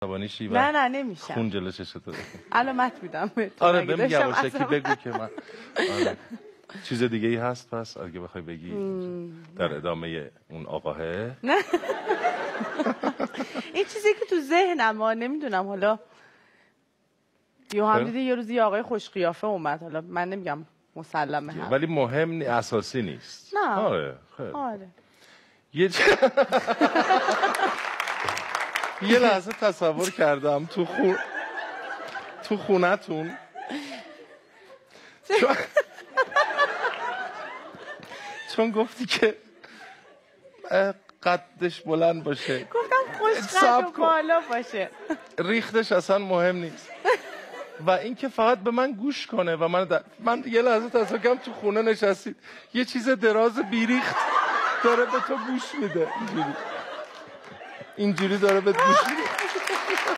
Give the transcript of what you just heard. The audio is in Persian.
عصبانیشی و نه نمیشم. خون جلو چشتو علامت میدم آره بهم یواشکی بگو که من آره. چیز دیگه ای هست پس اگه بخوای بگی در ادامه اون آقاه؟ نه این چیزی که تو ذهنم نمیدونم حالا یه هم دیده یه روزی یه آقای خوش قیافه اومد، حالا من نمیگم مسلمه هم ولی مهم اساسی نیست. نه آره خیلی آره یه لحظه تصور کردم تو خونتون چون گفتی که قدش بلند باشه، گفتم خوش قد و بالا باشه، ریختش اصلا مهم نیست و اینکه فقط به من گوش کنه و من یه لحظه تصور کردم تو خونه نشستید یه چیز دراز بیریخت داره به تو گوش میده، اینجوری داره به گوش میده.